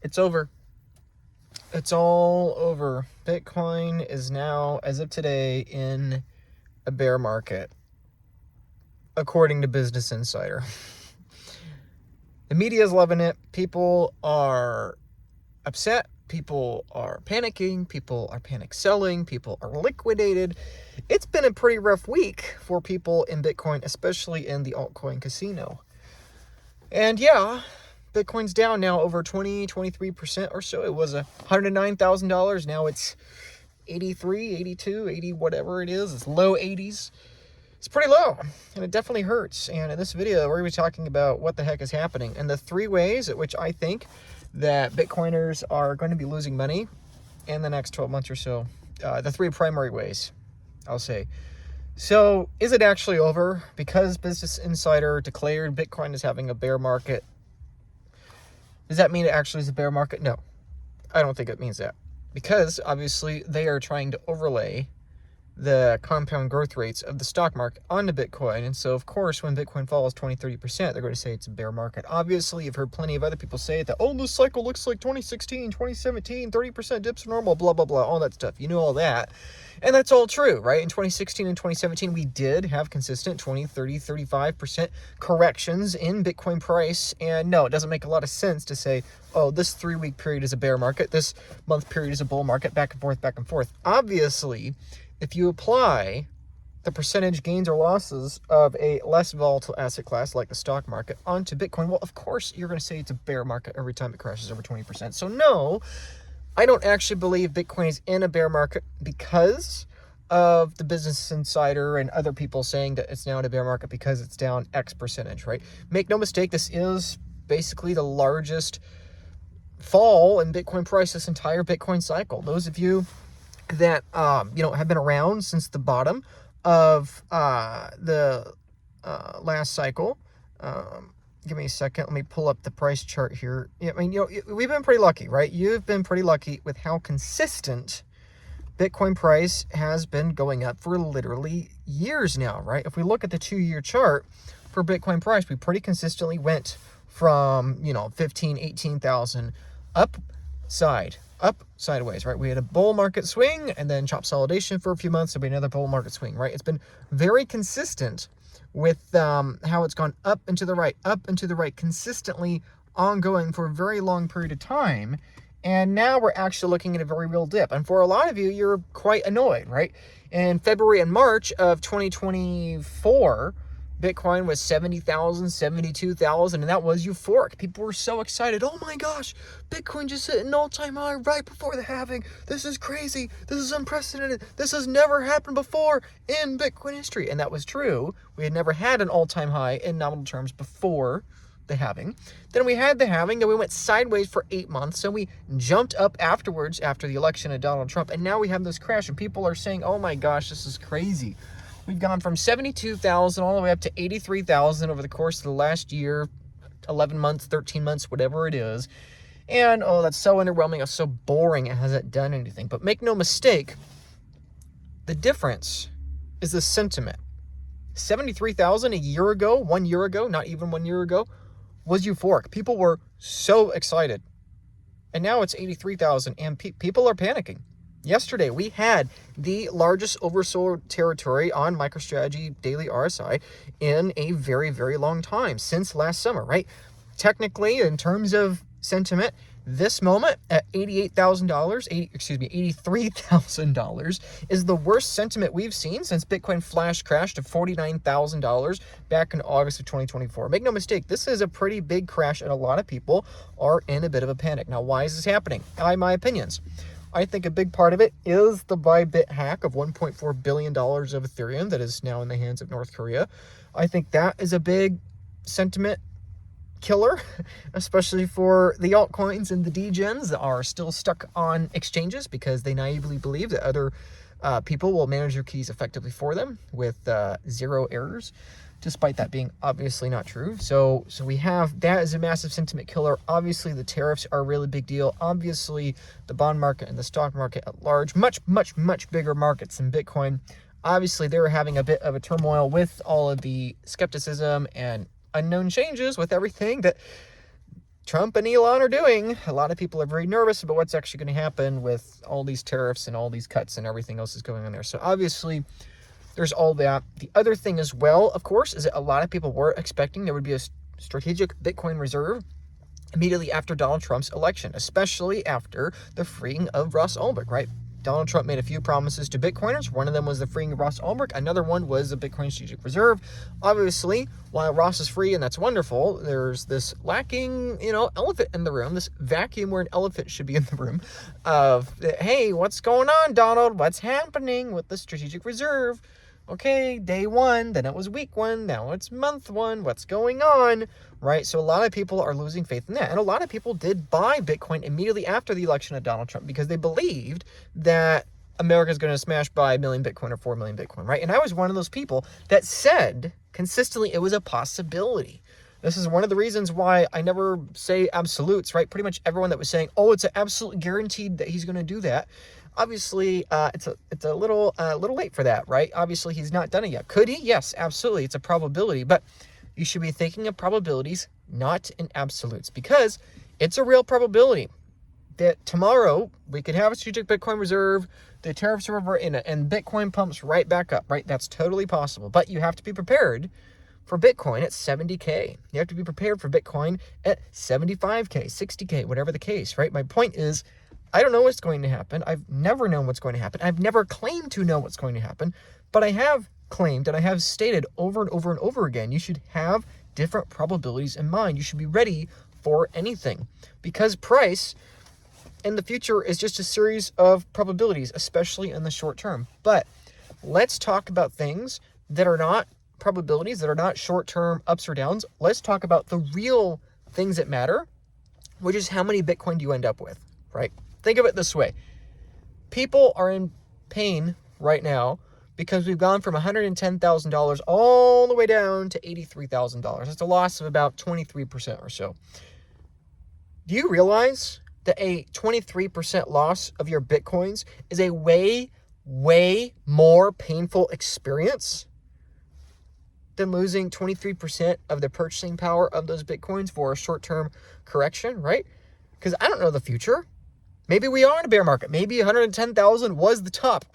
It's over. It's all over. Bitcoin is now, as of today, in a bear market, according to Business Insider. The media is loving it. People are upset. People are panicking. People are panic selling. People are liquidated. It's been a pretty rough week for people in Bitcoin, especially in the altcoin casino. And yeah, Bitcoin's down now over 23% or so. It was $109,000. Now it's 83, 82, 80, whatever it is. It's low 80s. It's pretty low, and it definitely hurts. And in this video, we're going to be talking about what the heck is happening and the three ways at which I think that Bitcoiners are going to be losing money in the next 12 months or so. The three primary ways, I'll say. So, is it actually over? Because Business Insider declared Bitcoin is having a bear market, does that mean it actually is a bear market? No, I don't think it means that. Because, obviously, they are trying to overlay the compound growth rates of the stock market onto Bitcoin. And so, of course, when Bitcoin falls 20-30%, they're going to say it's a bear market. Obviously, you've heard plenty of other people say that, oh, this cycle looks like 2016, 2017, 30% dips are normal, blah, blah, blah, all that stuff. You know all that. And that's all true, right? In 2016 and 2017, we did have consistent 20, 30, 35% corrections in Bitcoin price. And no, it doesn't make a lot of sense to say, oh, this 3-week period is a bear market, this month period is a bull market, back and forth, back and forth. Obviously, if you apply the percentage gains or losses of a less volatile asset class like the stock market onto Bitcoin, well, of course, you're going to say it's a bear market every time it crashes over 20%. So no, I don't actually believe Bitcoin is in a bear market because of the Business Insider and other people saying that it's now in a bear market because it's down X percentage, right? Make no mistake, this is basically the largest fall in Bitcoin price this entire Bitcoin cycle. Those of you that have been around since the bottom of the last cycle. Give me a second. Let me pull up the price chart here. Yeah, I mean, we've been pretty lucky, right? You've been pretty lucky with how consistent Bitcoin price has been going up for literally years now, right? If we look at the 2-year chart for Bitcoin price, we pretty consistently went from 15, 18,000 up sideways, right? We had a bull market swing and then chop consolidation for a few months. There'll be another bull market swing, right? It's been very consistent with how it's gone up and to the right, consistently ongoing for a very long period of time. And now we're actually looking at a very real dip. And for a lot of you, you're quite annoyed, right? In February and March of 2024, Bitcoin was 70,000, 72,000, and that was euphoric. People were so excited. Oh my gosh, Bitcoin just hit an all-time high right before the halving. This is crazy. This is unprecedented. This has never happened before in Bitcoin history. And that was true. We had never had an all-time high in nominal terms before the halving. Then we had the halving, then we went sideways for 8 months, and we jumped up afterwards after the election of Donald Trump, and now we have this crash, and people are saying, oh my gosh, this is crazy. We've gone from 72,000 all the way up to 83,000 over the course of the last year, 11 months, 13 months, whatever it is. And, oh, that's so underwhelming. It's so boring. It hasn't done anything. But make no mistake, the difference is the sentiment. 73,000 a year ago, 1 year ago, not even 1 year ago, was euphoric. People were so excited. And now it's 83,000, and people are panicking. Yesterday, we had the largest oversold territory on MicroStrategy Daily RSI in a very, very long time, since last summer, right? Technically, in terms of sentiment, this moment at $83,000 is the worst sentiment we've seen since Bitcoin flash crashed to $49,000 back in August of 2024. Make no mistake, this is a pretty big crash, and a lot of people are in a bit of a panic. Now, why is this happening? My opinions. I think a big part of it is the Bybit hack of $1.4 billion of Ethereum that is now in the hands of North Korea. I think that is a big sentiment killer, especially for the altcoins and the degens that are still stuck on exchanges because they naively believe that other people will manage their keys effectively for them with 0 errors, despite that being obviously not true. So we have that as a massive sentiment killer. Obviously, the tariffs are a really big deal. Obviously, the bond market and the stock market at large, much bigger markets than Bitcoin. Obviously, they're having a bit of a turmoil with all of the skepticism and unknown changes with everything that Trump and Elon are doing. A lot of people are very nervous about what's actually going to happen with all these tariffs and all these cuts and everything else is going on there. So obviously, there's all that. The other thing as well, of course, is that a lot of people were expecting there would be a strategic Bitcoin reserve immediately after Donald Trump's election, especially after the freeing of Ross Ulbricht, right? Donald Trump made a few promises to Bitcoiners. One of them was the freeing of Ross Ulbricht. Another one was the Bitcoin Strategic Reserve. Obviously, while Ross is free and that's wonderful, there's this lacking, elephant in the room, this vacuum where an elephant should be in the room of, hey, what's going on, Donald? What's happening with the Strategic Reserve? Okay, day one, then it was week one, now it's month one, what's going on, right? So a lot of people are losing faith in that. And a lot of people did buy Bitcoin immediately after the election of Donald Trump because they believed that America's going to smash by 1 million Bitcoin or 4 million Bitcoin, right? And I was one of those people that said consistently it was a possibility. This is one of the reasons why I never say absolutes, right? Pretty much everyone that was saying, oh, it's absolutely guaranteed that he's going to do that. Obviously, it's a little late for that, right? Obviously, he's not done it yet. Could he? Yes, absolutely. It's a probability, but you should be thinking of probabilities, not in absolutes, because it's a real probability that tomorrow we could have a strategic Bitcoin reserve, the tariffs are over, and Bitcoin pumps right back up, right? That's totally possible, but you have to be prepared for Bitcoin at 70K. You have to be prepared for Bitcoin at 75K, 60K, whatever the case, right? My point is, I don't know what's going to happen. I've never known what's going to happen. I've never claimed to know what's going to happen, but I have claimed and I have stated over and over and over again, you should have different probabilities in mind. You should be ready for anything because price in the future is just a series of probabilities, especially in the short term. But let's talk about things that are not probabilities, that are not short-term ups or downs. Let's talk about the real things that matter, which is how many Bitcoin do you end up with, right? Think of it this way. People are in pain right now because we've gone from $110,000 all the way down to $83,000. That's a loss of about 23% or so. Do you realize that a 23% loss of your Bitcoins is a way, way more painful experience than losing 23% of the purchasing power of those Bitcoins for a short-term correction, right? Because I don't know the future. Maybe we are in a bear market. Maybe 110,000 was the top.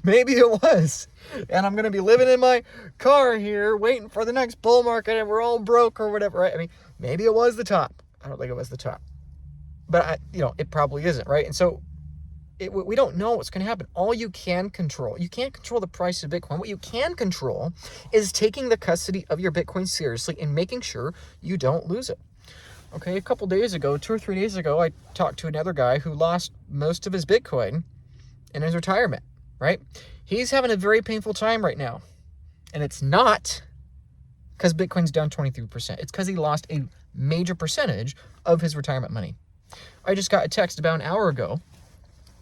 Maybe it was. And I'm going to be living in my car here waiting for the next bull market and we're all broke or whatever, right? I mean, maybe it was the top. I don't think it was the top. But, it probably isn't, right? And so we don't know what's going to happen. All you can control, you can't control the price of Bitcoin. What you can control is taking the custody of your Bitcoin seriously and making sure you don't lose it. Okay, a couple days ago, 2 or 3 days ago, I talked to another guy who lost most of his Bitcoin in his retirement, right? He's having a very painful time right now. And it's not because Bitcoin's down 23%. It's because he lost a major percentage of his retirement money. I just got a text about an hour ago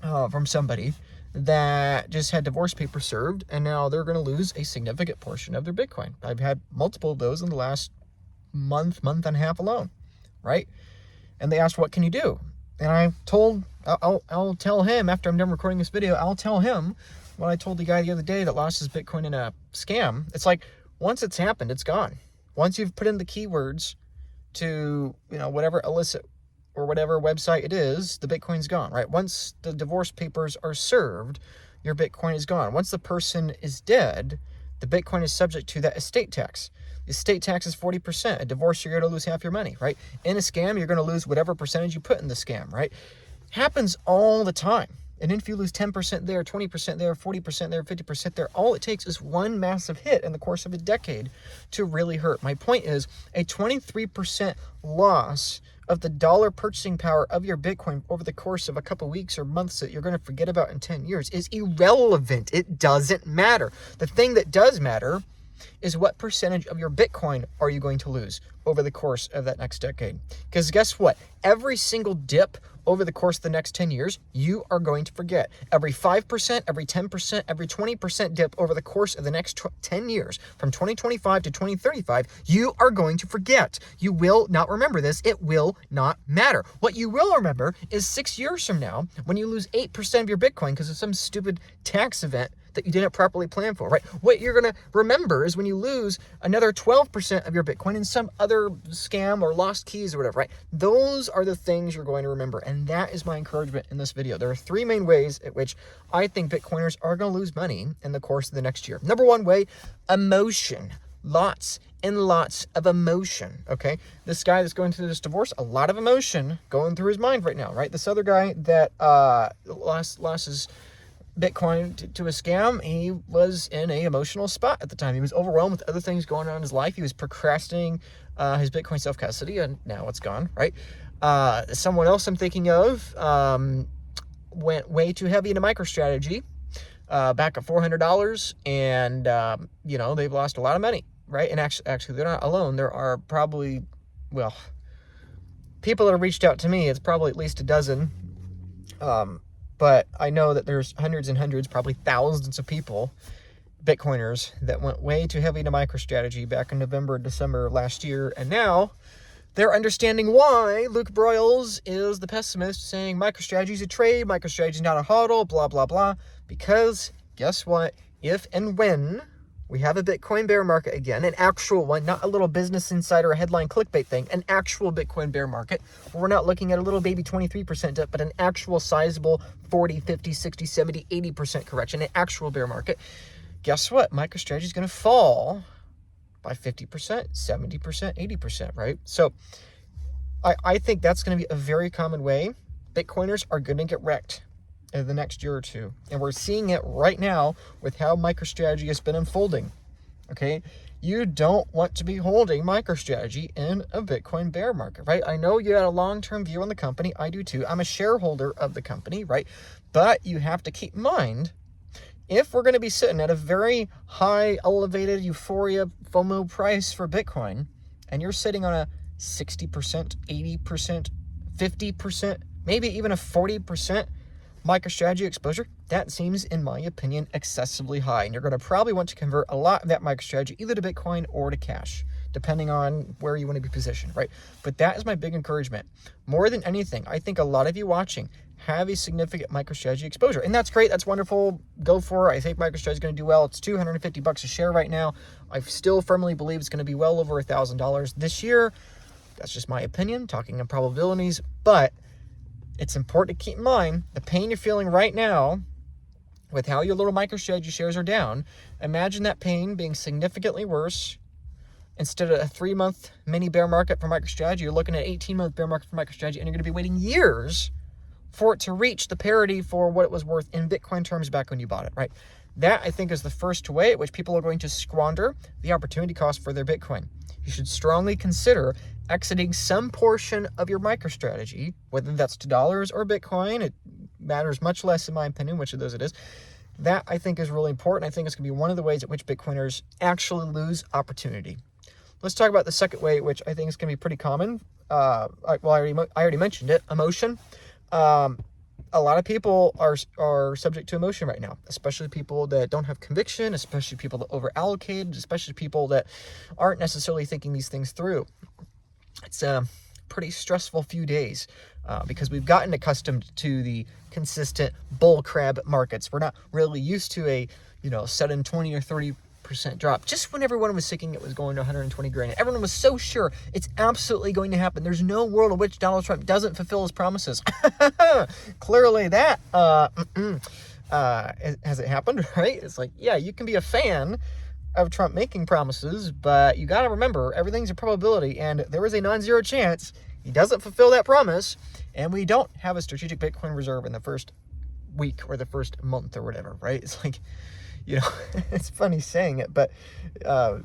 from somebody that just had divorce papers served, and now they're going to lose a significant portion of their Bitcoin. I've had multiple of those in the last month and a half alone. Right? And they asked, what can you do? And I'll tell him after I'm done recording this video, I'll tell him what I told the guy the other day that lost his Bitcoin in a scam. It's like, once it's happened, it's gone. Once you've put in the keywords to, whatever illicit or whatever website it is, the Bitcoin's gone, right? Once the divorce papers are served, your Bitcoin is gone. Once the person is dead, the Bitcoin is subject to that estate tax. The estate tax is 40%. A divorce, you're going to lose half your money, right? In a scam, you're going to lose whatever percentage you put in the scam, right? Happens all the time. And if you lose 10% there, 20% there, 40% there, 50% there, all it takes is one massive hit in the course of a decade to really hurt. My point is a 23% loss of the dollar purchasing power of your Bitcoin over the course of a couple weeks or months that you're going to forget about in 10 years is irrelevant. It doesn't matter. The thing that does matter is what percentage of your Bitcoin are you going to lose over the course of that next decade? Because guess what? Every single dip over the course of the next 10 years, you are going to forget. Every 5%, every 10%, every 20% dip over the course of the next 10 years, from 2025 to 2035, you are going to forget. You will not remember this. It will not matter. What you will remember is 6 years from now, when you lose 8% of your Bitcoin because of some stupid tax event that you didn't properly plan for, right? What you're going to remember is when you lose another 12% of your Bitcoin in some other scam or lost keys or whatever, right? Those are the things you're going to remember. And that is my encouragement in this video. There are three main ways at which I think Bitcoiners are going to lose money in the course of the next year. Number one way, emotion. Lots and lots of emotion, okay? This guy that's going through this divorce, a lot of emotion going through his mind right now, right? This other guy that lost his Bitcoin to a scam, he was in a emotional spot at the time. He was overwhelmed with other things going on in his life. He was procrastinating his Bitcoin self-custody, and now it's gone, right? Someone else I'm thinking of went way too heavy into MicroStrategy, back at $400, and, you know, they've lost a lot of money, right? And actually, they're not alone. There are probably, well, people that have reached out to me, it's probably at least a dozen, but I know that there's hundreds and hundreds, probably thousands of people, Bitcoiners, that went way too heavy into MicroStrategy back in November, December of last year, and now they're understanding why Luke Broyles is the pessimist, saying MicroStrategy is a trade, MicroStrategy is not a hodl, blah, blah, blah. Because guess what? If and when we have a Bitcoin bear market again, an actual one, not a little Business Insider headline clickbait thing, an actual Bitcoin bear market, where we're not looking at a little baby 23% up, but an actual sizable 40, 50, 60, 70, 80% correction, an actual bear market, guess what? MicroStrategy is going to fall by 50%, 70%, 80%, right? So I think that's going to be a very common way Bitcoiners are going to get wrecked in the next year or two. And we're seeing it right now with how MicroStrategy has been unfolding, okay? You don't want to be holding MicroStrategy in a Bitcoin bear market, right? I know you had a long-term view on the company. I do too. I'm a shareholder of the company, right? But you have to keep in mind, if we're going to be sitting at a very high, elevated euphoria FOMO price for Bitcoin, and you're sitting on a 60%, 80%, 50%, maybe even a 40% MicroStrategy exposure, that seems, in my opinion, excessively high. And you're going to probably want to convert a lot of that MicroStrategy either to Bitcoin or to cash, depending on where you want to be positioned, right? But that is my big encouragement. More than anything, I think a lot of you watching have a significant MicroStrategy exposure. And that's great. That's wonderful. Go for it. I think MicroStrategy is going to do well. It's $250 a share right now. I still firmly believe it's going to be well over $1,000 this year. That's just my opinion, talking in probabilities. But it's important to keep in mind the pain you're feeling right now with how your little MicroStrategy shares are down. Imagine that pain being significantly worse. Instead of a 3-month mini bear market for MicroStrategy, you're looking at an 18-month bear market for MicroStrategy, and you're going to be waiting years for it to reach the parity for what it was worth in Bitcoin terms back when you bought it, right? That, I think, is the first way at which people are going to squander the opportunity cost for their Bitcoin. You should strongly consider exiting some portion of your MicroStrategy, whether that's to dollars or Bitcoin. It matters much less, in my opinion, which of those it is. That, I think, is really important. I think it's going to be one of the ways at which Bitcoiners actually lose opportunity. Let's talk about the second way, which I think is going to be pretty common. I already mentioned it, emotion. A lot of people are subject to emotion right now, especially people that don't have conviction, especially people that over-allocate, especially people that aren't necessarily thinking these things through. It's a pretty stressful few days because we've gotten accustomed to the consistent bull crab markets. We're not really used to a, sudden 20 or 30% drop. Just when everyone was thinking it was going to 120 grand, everyone was so sure it's absolutely going to happen. There's no world in which Donald Trump doesn't fulfill his promises. Clearly that has it happened, right? It's like, yeah, you can be a fan of Trump making promises, but you got to remember everything's a probability, and there is a non-zero chance he doesn't fulfill that promise, and we don't have a strategic Bitcoin reserve in the first week or the first month or whatever, right? It's like, it's funny saying it, but a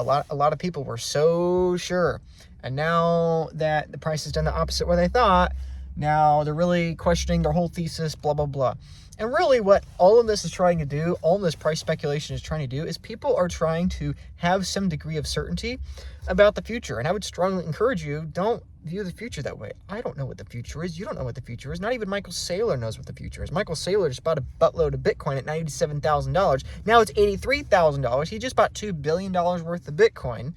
lot of people were so sure, and now that the price has done the opposite what they thought, now they're really questioning their whole thesis, blah blah blah. And really what all of this is trying to do, all of this price speculation is trying to do, is people are trying to have some degree of certainty about the future. And I would strongly encourage you, don't view the future that way. I don't know what the future is. You don't know what the future is. Not even Michael Saylor knows what the future is. Michael Saylor just bought a buttload of Bitcoin at $97,000. Now it's $83,000. He just bought $2 billion worth of Bitcoin.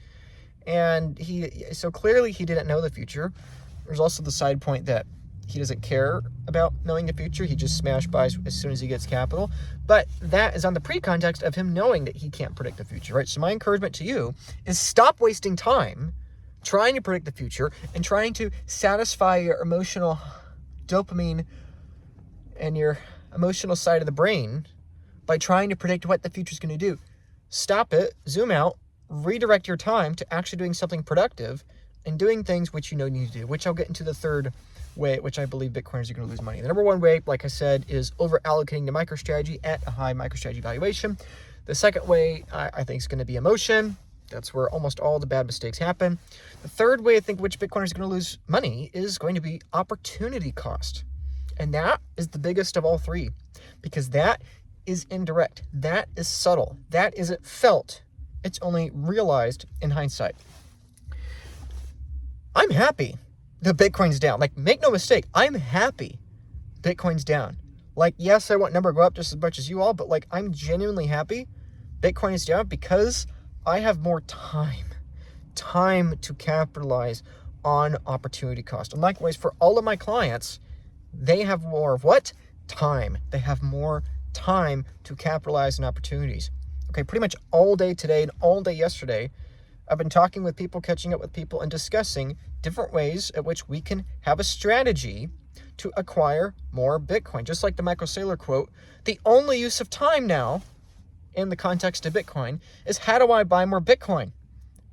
And so clearly he didn't know the future. There's also the side point that He doesn't care about knowing the future. He just smash buys as soon as he gets capital. But that is on the pre-context of him knowing that he can't predict the future, right? So my encouragement to you is stop wasting time trying to predict the future and trying to satisfy your emotional dopamine and your emotional side of the brain by trying to predict what the future is going to do. Stop it, zoom out, redirect your time to actually doing something productive and doing things which you know you need to do, which I'll get into the third way at which I believe Bitcoiners are going to lose money. The number one way, like I said, is over allocating to MicroStrategy at a high MicroStrategy valuation. The second way I think is going to be emotion. That's where almost all the bad mistakes happen. The third way I think which Bitcoiners are going to lose money is going to be opportunity cost. And that is the biggest of all three, because that is indirect. That is subtle. That isn't felt. It's only realized in hindsight. I'm happy that Bitcoin's down. Like, make no mistake, I'm happy Bitcoin's down. Like, yes, I want number to go up just as much as you all, but like, I'm genuinely happy Bitcoin is down because I have more time to capitalize on opportunity cost. And likewise, for all of my clients, they have more of what? Time. They have more time to capitalize on opportunities. Okay, pretty much all day today and all day yesterday, I've been talking with people, catching up with people, and discussing different ways at which we can have a strategy to acquire more Bitcoin. Just like the Michael Saylor quote, the only use of time now in the context of Bitcoin is how do I buy more Bitcoin,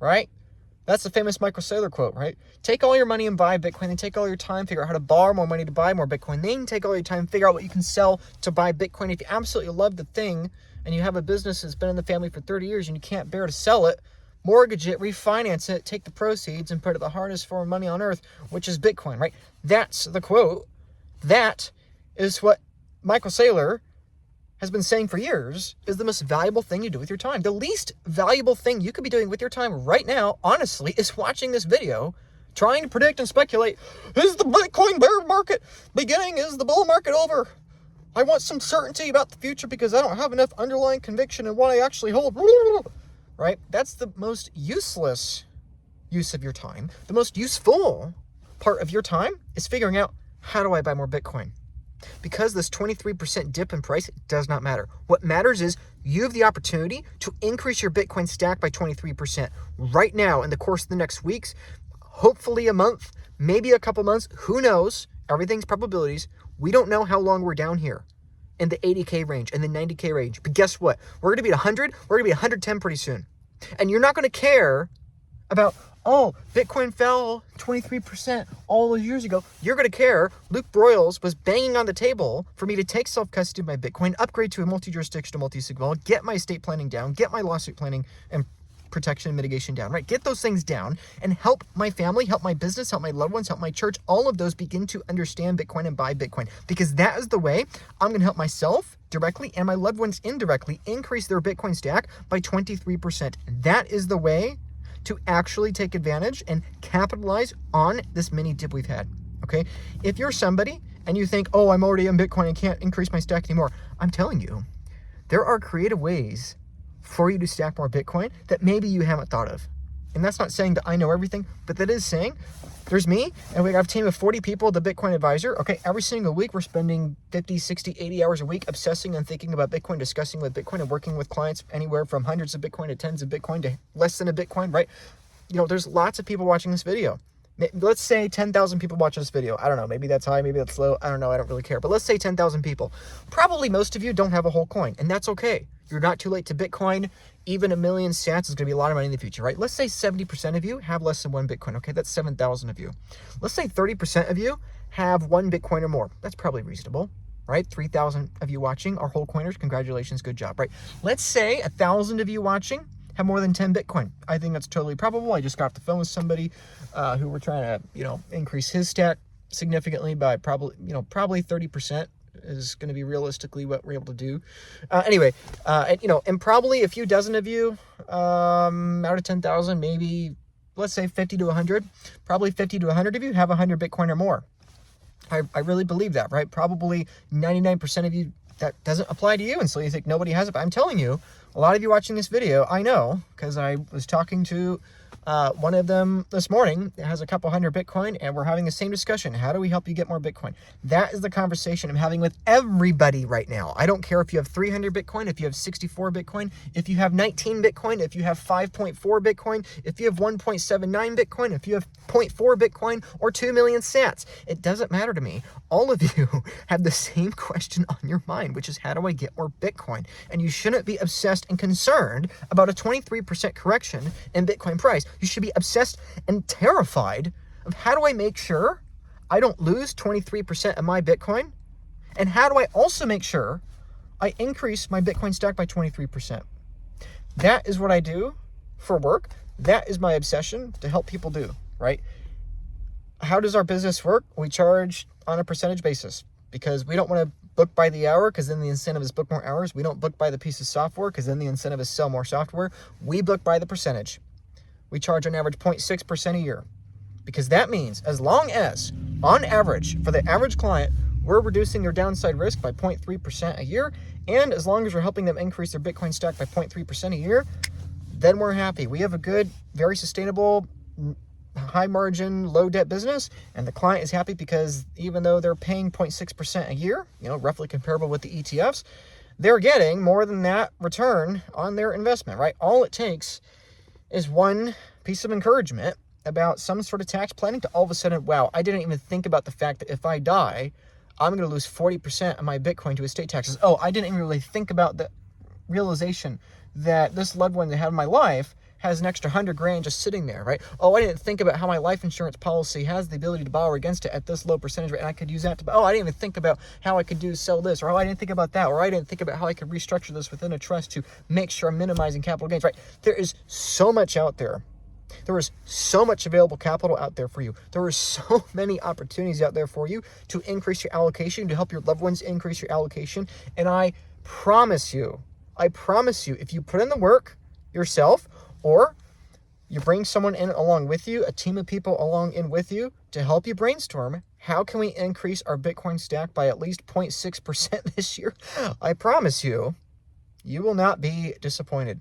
right? That's the famous Michael Saylor quote, right? Take all your money and buy Bitcoin, then take all your time, figure out how to borrow more money to buy more Bitcoin, then take all your time, figure out what you can sell to buy Bitcoin. If you absolutely love the thing and you have a business that's been in the family for 30 years and you can't bear to sell it, mortgage it, refinance it, take the proceeds and put it the hardest form of money on earth, which is Bitcoin, right? That's the quote. That is what Michael Saylor has been saying for years is the most valuable thing you do with your time. The least valuable thing you could be doing with your time right now, honestly, is watching this video, trying to predict and speculate, is the Bitcoin bear market beginning? Is the bull market over? I want some certainty about the future because I don't have enough underlying conviction in what I actually hold. Right? That's the most useless use of your time. The most useful part of your time is figuring out, how do I buy more Bitcoin? Because this 23% dip in price does not matter. What matters is you have the opportunity to increase your Bitcoin stack by 23% right now in the course of the next weeks, hopefully a month, maybe a couple months, who knows? Everything's probabilities. We don't know how long we're down here in the 80K range and the 90K range. But guess what? We're going to be at 100. We're going to be at 110 pretty soon. And you're not going to care about, oh, Bitcoin fell 23% all those years ago. You're going to care. Luke Broyles was banging on the table for me to take self-custody of my Bitcoin, upgrade to a multi-jurisdictional, multi-sig wallet, get my estate planning down, get my lawsuit planning and protection and mitigation down, right? Get those things down and help my family, help my business, help my loved ones, help my church. All of those begin to understand Bitcoin and buy Bitcoin, because that is the way I'm going to help myself directly and my loved ones indirectly increase their Bitcoin stack by 23%. That is the way to actually take advantage and capitalize on this mini dip we've had. Okay. If you're somebody and you think, oh, I'm already in Bitcoin and can't increase my stack anymore, I'm telling you, there are creative ways for you to stack more Bitcoin that maybe you haven't thought of. And that's not saying that I know everything, but that is saying there's me and we have a team of 40 people, the Bitcoin advisor. Okay, every single week we're spending 50, 60, 80 hours a week obsessing and thinking about Bitcoin, discussing with Bitcoin and working with clients anywhere from hundreds of Bitcoin to tens of Bitcoin to less than a Bitcoin, right? You know, there's lots of people watching this video. Let's say 10,000 people watch this video. I don't know, maybe that's high, maybe that's low. I don't know, I don't really care. But let's say 10,000 people. Probably most of you don't have a whole coin, and that's okay. You're not too late to Bitcoin. Even 1 million sats is going to be a lot of money in the future, right? Let's say 70% of you have less than one Bitcoin. Okay, that's 7,000 of you. Let's say 30% of you have one Bitcoin or more. That's probably reasonable, right? 3,000 of you watching are whole coiners. Congratulations, good job, right? Let's say 1,000 of you watching have more than 10 Bitcoin. I think that's totally probable. I just got off the phone with somebody who were trying to, increase his stack significantly by probably 30%. Is going to be realistically what we're able to do. And probably a few dozen of you out of 10,000, maybe let's say 50 to 100, probably 50 to 100 of you have 100 Bitcoin or more. I really believe that, right? Probably 99% of you, that doesn't apply to you. And so you think nobody has it. But I'm telling you, A lot of you watching this video, I know, because I was talking to one of them this morning that has a couple hundred Bitcoin, and we're having the same discussion. How do we help you get more Bitcoin? That is the conversation I'm having with everybody right now. I don't care if you have 300 Bitcoin, if you have 64 Bitcoin, if you have 19 Bitcoin, if you have 5.4 Bitcoin, if you have 1.79 Bitcoin, if you have 0.4 Bitcoin, or 2 million sats. It doesn't matter to me. All of you have the same question on your mind, which is, how do I get more Bitcoin? And you shouldn't be obsessed and concerned about a 23% correction in Bitcoin price. You should be obsessed and terrified of, how do I make sure I don't lose 23% of my Bitcoin? And how do I also make sure I increase my Bitcoin stack by 23%? That is what I do for work. That is my obsession to help people do, right? How does our business work? We charge on a percentage basis because we don't want to book by the hour, because then the incentive is book more hours. We don't book by the piece of software, because then the incentive is sell more software. We book by the percentage. We charge on average 0.6% a year, because that means as long as, on average, for the average client, we're reducing their downside risk by 0.3% a year, and as long as we're helping them increase their Bitcoin stack by 0.3% a year, then we're happy. We have a good, very sustainable, high margin, low debt business, and the client is happy because even though they're paying 0.6% a year, roughly comparable with the ETFs, they're getting more than that return on their investment, right? All it takes is one piece of encouragement about some sort of tax planning to all of a sudden, wow, I didn't even think about the fact that if I die, I'm going to lose 40% of my Bitcoin to estate taxes. Oh, I didn't even really think about the realization that this loved one that had in my life has an extra 100 grand just sitting there, right? Oh, I didn't think about how my life insurance policy has the ability to borrow against it at this low percentage rate, and I could use that to, I didn't even think about how I could sell this, or I didn't think about that, or I didn't think about how I could restructure this within a trust to make sure I'm minimizing capital gains, right? There is so much out there. There is so much available capital out there for you. There are so many opportunities out there for you to increase your allocation, to help your loved ones increase your allocation. And I promise you, if you put in the work yourself, or you bring someone in along with you, a team of people along in with you to help you brainstorm, how can we increase our Bitcoin stack by at least 0.6% this year? I promise you, you will not be disappointed.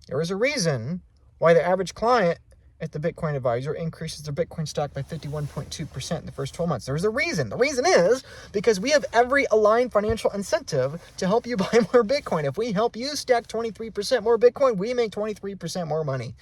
There is a reason why the average client at the Bitcoin Advisor increases their Bitcoin stack by 51.2% in the first 12 months. There's a reason. The reason is because we have every aligned financial incentive to help you buy more Bitcoin. If we help you stack 23% more Bitcoin, we make 23% more money.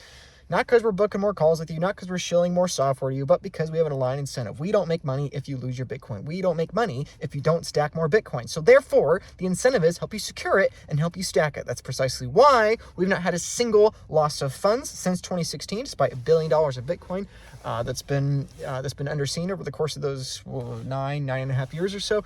Not because we're booking more calls with you, not because we're shilling more software to you, but because we have an aligned incentive. We don't make money if you lose your Bitcoin. We don't make money if you don't stack more Bitcoin. So therefore, the incentive is help you secure it and help you stack it. That's precisely why we've not had a single loss of funds since 2016, despite $1 billion of Bitcoin that's been underseen over the course of those 9.5 years or so.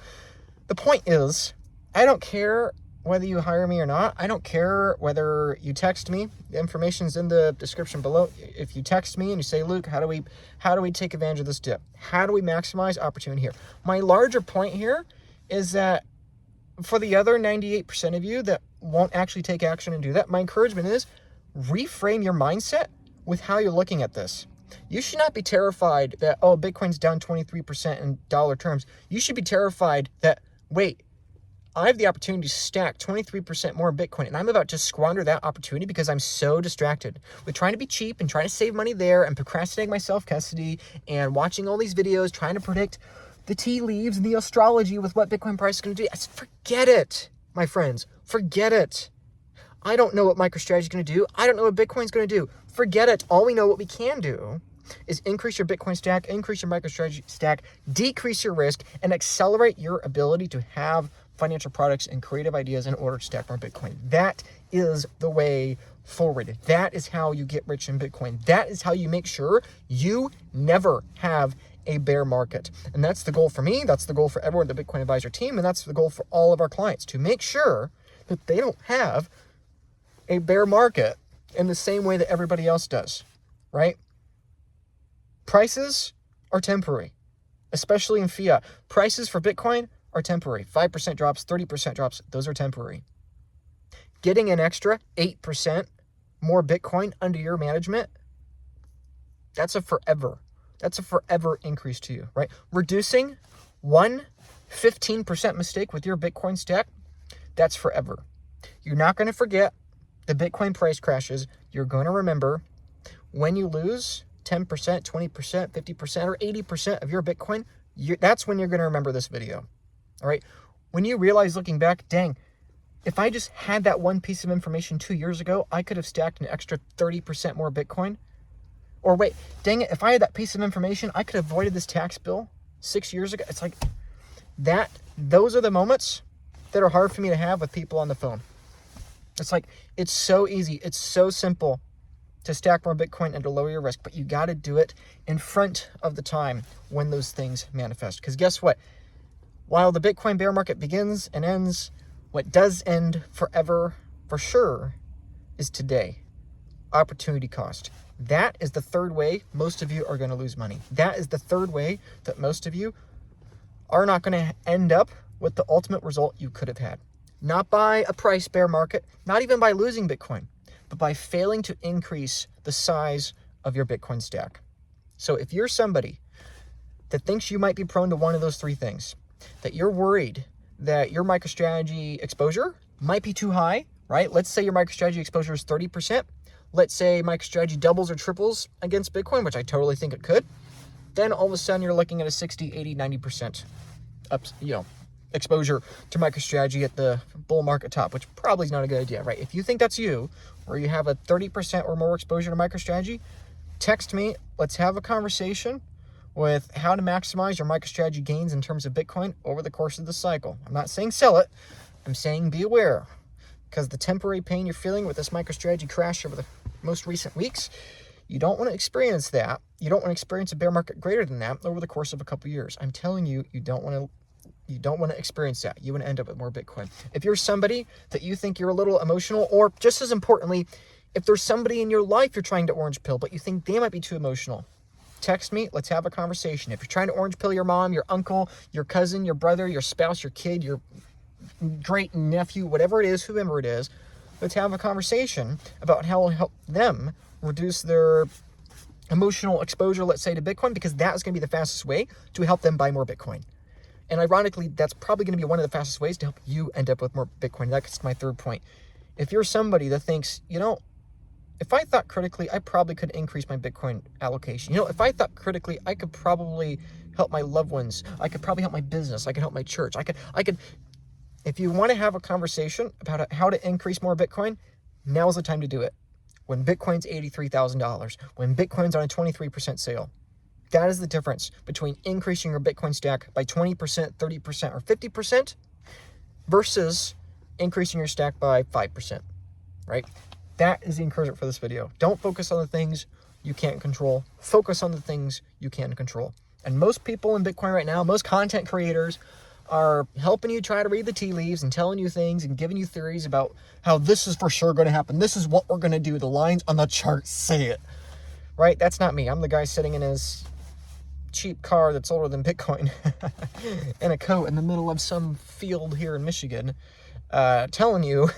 The point is, I don't care whether you hire me or not. I don't care whether you text me. The information's in the description below. If you text me and you say, Luke, how do we take advantage of this dip? How do we maximize opportunity here? My larger point here is that for the other 98% of you that won't actually take action and do that, my encouragement is reframe your mindset with how you're looking at this. You should not be terrified that, Bitcoin's down 23% in dollar terms. You should be terrified that, wait, I have the opportunity to stack 23% more Bitcoin, and I'm about to squander that opportunity because I'm so distracted with trying to be cheap and trying to save money there and procrastinating my self-custody and watching all these videos, trying to predict the tea leaves and the astrology with what Bitcoin price is going to do. Forget it, my friends. Forget it. I don't know what MicroStrategy is going to do. I don't know what Bitcoin's going to do. Forget it. All we know what we can do is increase your Bitcoin stack, increase your MicroStrategy stack, decrease your risk, and accelerate your ability to have financial products and creative ideas in order to stack more Bitcoin. That is the way forward. That is how you get rich in Bitcoin. That is how you make sure you never have a bear market. And that's the goal for me. That's the goal for everyone in the Bitcoin Advisor team. And that's the goal for all of our clients, to make sure that they don't have a bear market in the same way that everybody else does, right? Prices are temporary, especially in fiat. Prices for Bitcoin are temporary. 5% drops, 30% drops, those are temporary. Getting an extra 8% more Bitcoin under your management, that's a forever increase to you, right? Reducing one 15% mistake with your Bitcoin stack, that's forever. You're not going to forget the Bitcoin price crashes, you're going to remember when you lose 10%, 20%, 50%, or 80% of your Bitcoin, that's when you're going to remember this video. All right. When you realize looking back, dang, if I just had that one piece of information 2 years ago, I could have stacked an extra 30% more Bitcoin. Or wait, dang it, if I had that piece of information, I could have avoided this tax bill 6 years ago. It's like that. Those are the moments that are hard for me to have with people on the phone. It's like, it's so easy. It's so simple to stack more Bitcoin and to lower your risk, but you got to do it in front of the time when those things manifest. Because guess what? While the Bitcoin bear market begins and ends, what does end forever, for sure, is today. Opportunity cost. That is the third way most of you are going to lose money. That is the third way that most of you are not going to end up with the ultimate result you could have had. Not by a price bear market, not even by losing Bitcoin, but by failing to increase the size of your Bitcoin stack. So if you're somebody that thinks you might be prone to one of those three things, that you're worried that your MicroStrategy exposure might be too high, right? Let's say your MicroStrategy exposure is 30%. Let's say MicroStrategy doubles or triples against Bitcoin, which I totally think it could. Then all of a sudden you're looking at a 60, 80, 90% up, exposure to MicroStrategy at the bull market top, which probably is not a good idea, right? If you think that's you, or you have a 30% or more exposure to MicroStrategy, text me. Let's have a conversation with how to maximize your MicroStrategy gains in terms of Bitcoin over the course of the cycle. I'm not saying sell it. I'm saying be aware, because the temporary pain you're feeling with this MicroStrategy crash over the most recent weeks, you don't want to experience that. You don't want to experience a bear market greater than that over the course of a couple years. I'm telling you, you don't want to experience that. You want to end up with more Bitcoin. If you're somebody that you think you're a little emotional, or just as importantly, if there's somebody in your life you're trying to orange pill, but you think they might be too emotional, text me. Let's have a conversation. If you're trying to orange pill your mom, your uncle, your cousin, your brother, your spouse, your kid, your great nephew, whatever it is, whoever it is, let's have a conversation about how to help them reduce their emotional exposure, let's say, to Bitcoin, because that is going to be the fastest way to help them buy more Bitcoin. And ironically, that's probably going to be one of the fastest ways to help you end up with more Bitcoin. That's my third point. If you're somebody that thinks, if I thought critically, I probably could increase my Bitcoin allocation. If I thought critically, I could probably help my loved ones. I could probably help my business. I could help my church. I could. If you want to have a conversation about how to increase more Bitcoin, now's the time to do it. When Bitcoin's $83,000, when Bitcoin's on a 23% sale. That is the difference between increasing your Bitcoin stack by 20%, 30%, or 50% versus increasing your stack by 5%, right? That is the encouragement for this video. Don't focus on the things you can't control. Focus on the things you can control. And most people in Bitcoin right now, most content creators, are helping you try to read the tea leaves and telling you things and giving you theories about how this is for sure going to happen. This is what we're going to do. The lines on the chart say it, right? That's not me. I'm the guy sitting in his cheap car that's older than Bitcoin in a coat in the middle of some field here in Michigan, telling you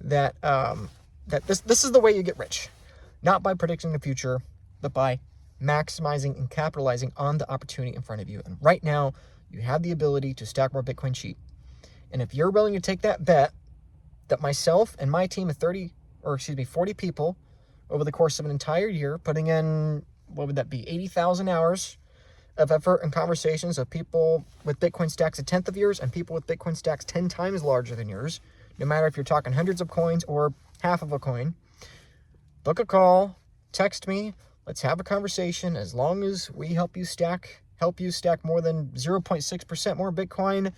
that that this is the way you get rich, not by predicting the future, but by maximizing and capitalizing on the opportunity in front of you. And right now, you have the ability to stack more Bitcoin cheap. And if you're willing to take that bet, that myself and my team of 40 people over the course of an entire year, putting in, what would that be, 80,000 hours of effort and conversations of people with Bitcoin stacks a tenth of yours and people with Bitcoin stacks 10 times larger than yours, no matter if you're talking hundreds of coins or half of a coin, book a call, text me, let's have a conversation. As long as we help you stack more than 0.6% more Bitcoin,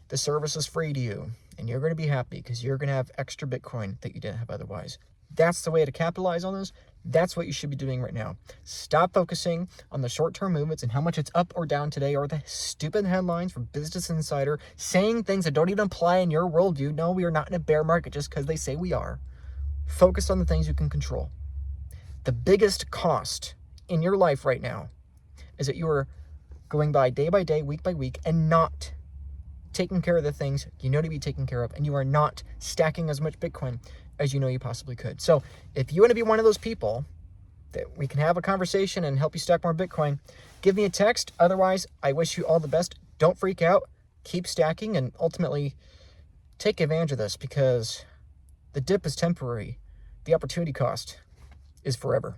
the service is free to you. And you're going to be happy because you're going to have extra Bitcoin that you didn't have otherwise. That's the way to capitalize on this. That's what you should be doing right now. Stop focusing on the short-term movements and how much it's up or down today, or the stupid headlines from Business Insider saying things that don't even apply in your worldview. No, we are not in a bear market just because they say we are. Focus on the things you can control. The biggest cost in your life right now is that you are going by day, week by week, and not taking care of the things you know to be taken care of, and you are not stacking as much Bitcoin as you know you possibly could. So if you want to be one of those people that we can have a conversation and help you stack more Bitcoin, give me a text. Otherwise, I wish you all the best. Don't freak out. Keep stacking and ultimately take advantage of this, because the dip is temporary. the opportunity cost is forever.